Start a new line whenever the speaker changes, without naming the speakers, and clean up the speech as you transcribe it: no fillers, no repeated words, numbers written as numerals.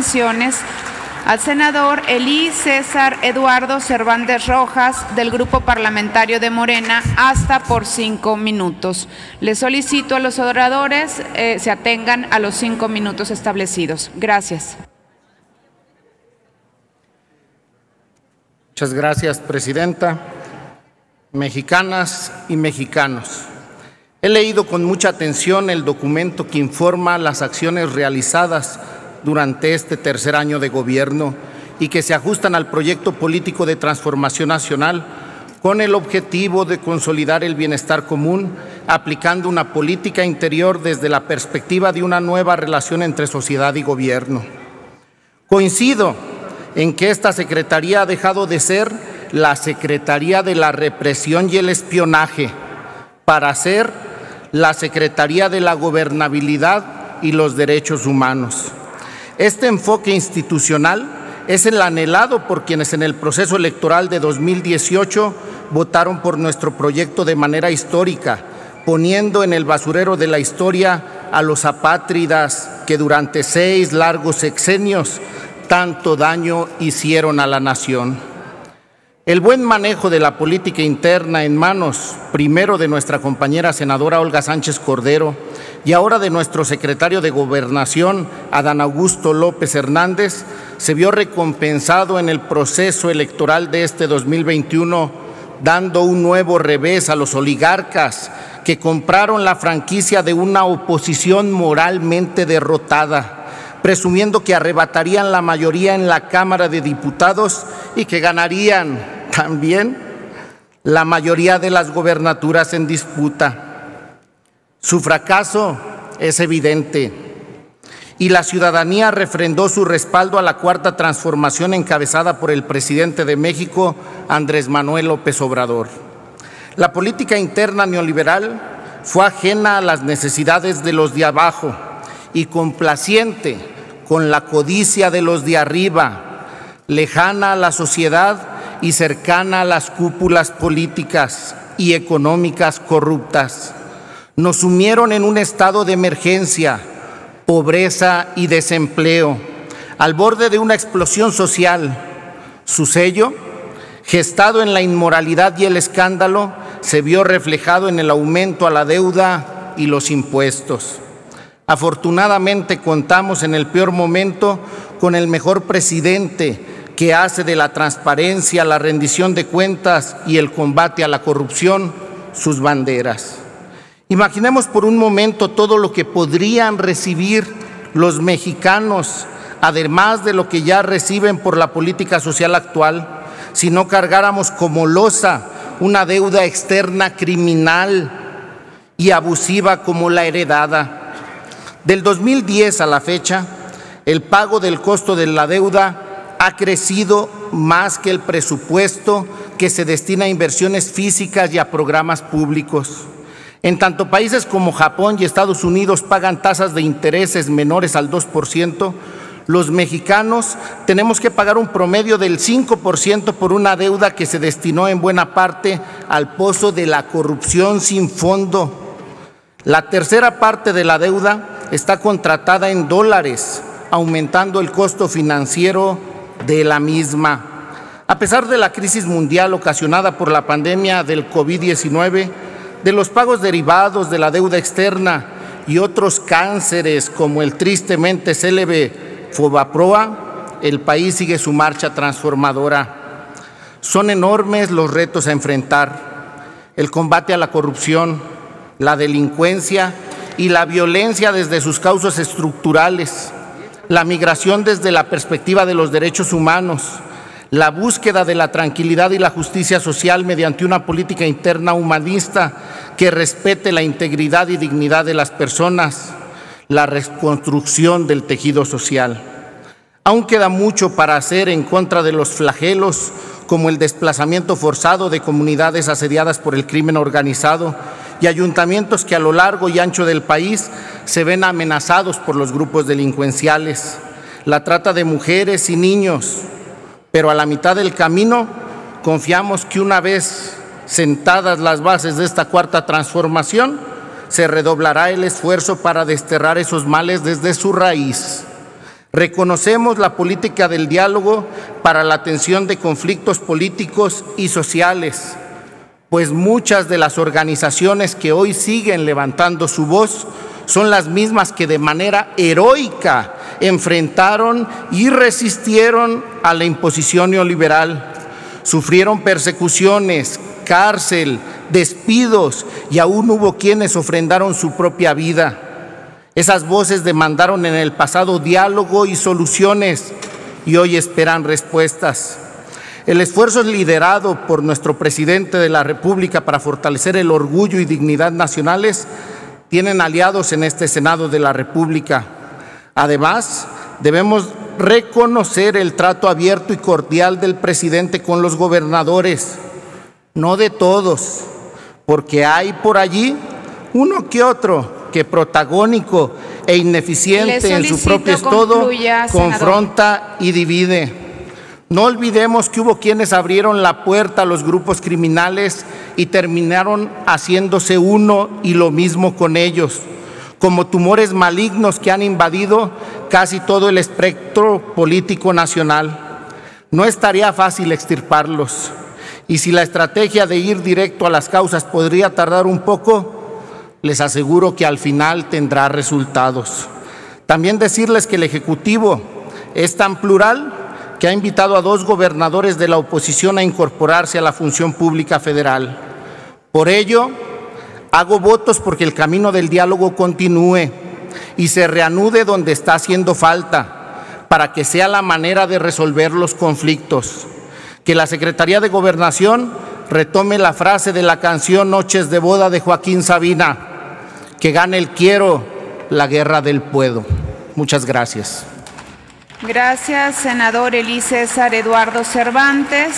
abstenciones, al senador Elí César Eduardo Cervantes Rojas, del Grupo Parlamentario de Morena, hasta por 5 minutos. Le solicito a los oradores se atengan a los 5 minutos establecidos. Gracias.
Muchas gracias, Presidenta. Mexicanas y mexicanos, he leído con mucha atención el documento que informa las acciones realizadas durante este tercer año de gobierno y que se ajustan al proyecto político de transformación nacional con el objetivo de consolidar el bienestar común, aplicando una política interior desde la perspectiva de una nueva relación entre sociedad y gobierno. Coincido en que esta Secretaría ha dejado de ser la Secretaría de la Represión y el Espionaje para ser la Secretaría de la Gobernabilidad y los Derechos Humanos. Este enfoque institucional es el anhelado por quienes en el proceso electoral de 2018 votaron por nuestro proyecto de manera histórica, poniendo en el basurero de la historia a los apátridas que durante 6 largos sexenios tanto daño hicieron a la nación. El buen manejo de la política interna en manos, primero de nuestra compañera senadora Olga Sánchez Cordero y ahora de nuestro secretario de Gobernación, Adán Augusto López Hernández, se vio recompensado en el proceso electoral de este 2021, dando un nuevo revés a los oligarcas que compraron la franquicia de una oposición moralmente derrotada, presumiendo que arrebatarían la mayoría en la Cámara de Diputados y que ganarían también la mayoría de las gobernaturas en disputa. Su fracaso es evidente y la ciudadanía refrendó su respaldo a la Cuarta Transformación encabezada por el presidente de México, Andrés Manuel López Obrador. La política interna neoliberal fue ajena a las necesidades de los de abajo y complaciente con la codicia de los de arriba, lejana a la sociedad y cercana a las cúpulas políticas y económicas corruptas. Nos sumieron en un estado de emergencia, pobreza y desempleo, al borde de una explosión social. Su sello, gestado en la inmoralidad y el escándalo, se vio reflejado en el aumento a la deuda y los impuestos. Afortunadamente contamos en el peor momento con el mejor presidente que hace de la transparencia, la rendición de cuentas y el combate a la corrupción sus banderas. Imaginemos por un momento todo lo que podrían recibir los mexicanos, además de lo que ya reciben por la política social actual, si no cargáramos como losa una deuda externa criminal y abusiva como la heredada. Del 2010 a la fecha, el pago del costo de la deuda ha crecido más que el presupuesto que se destina a inversiones físicas y a programas públicos. En tanto países como Japón y Estados Unidos pagan tasas de intereses menores al 2%, los mexicanos tenemos que pagar un promedio del 5% por una deuda que se destinó en buena parte al pozo de la corrupción sin fondo. La tercera parte de la deuda está contratada en dólares, aumentando el costo financiero de la misma. A pesar de la crisis mundial ocasionada por la pandemia del COVID-19, de los pagos derivados de la deuda externa y otros cánceres como el tristemente célebre Fobaproa, el país sigue su marcha transformadora. Son enormes los retos a enfrentar: el combate a la corrupción, la delincuencia y la violencia desde sus causas estructurales, la migración desde la perspectiva de los derechos humanos, la búsqueda de la tranquilidad y la justicia social mediante una política interna humanista que respete la integridad y dignidad de las personas, la reconstrucción del tejido social. Aún queda mucho para hacer en contra de los flagelos como el desplazamiento forzado de comunidades asediadas por el crimen organizado y ayuntamientos que a lo largo y ancho del país se ven amenazados por los grupos delincuenciales, la trata de mujeres y niños. Pero a la mitad del camino confiamos que una vez sentadas las bases de esta cuarta transformación, se redoblará el esfuerzo para desterrar esos males desde su raíz. Reconocemos la política del diálogo para la atención de conflictos políticos y sociales, pues muchas de las organizaciones que hoy siguen levantando su voz son las mismas que de manera heroica enfrentaron y resistieron a la imposición neoliberal. Sufrieron persecuciones, cárcel, despidos y aún hubo quienes ofrendaron su propia vida. Esas voces demandaron en el pasado diálogo y soluciones y hoy esperan respuestas. El esfuerzo es liderado por nuestro presidente de la República para fortalecer el orgullo y dignidad nacionales. Tienen aliados en este Senado de la República. Además, debemos reconocer el trato abierto y cordial del presidente con los gobernadores, no de todos, porque hay por allí uno que otro que protagónico e ineficiente en su propio estado confronta y divide. No olvidemos que hubo quienes abrieron la puerta a los grupos criminales y terminaron haciéndose uno y lo mismo con ellos, como tumores malignos que han invadido casi todo el espectro político nacional. No estaría fácil extirparlos, y si la estrategia de ir directo a las causas podría tardar un poco, les aseguro que al final tendrá resultados. También decirles que el Ejecutivo es tan plural que ha invitado a 2 gobernadores de la oposición a incorporarse a la función pública federal. Por ello, hago votos porque el camino del diálogo continúe y se reanude donde está haciendo falta, para que sea la manera de resolver los conflictos. Que la Secretaría de Gobernación retome la frase de la canción Noches de Boda de Joaquín Sabina: que gane el quiero, la guerra del puedo. Muchas gracias.
Gracias, senador Elí César Eduardo Cervantes.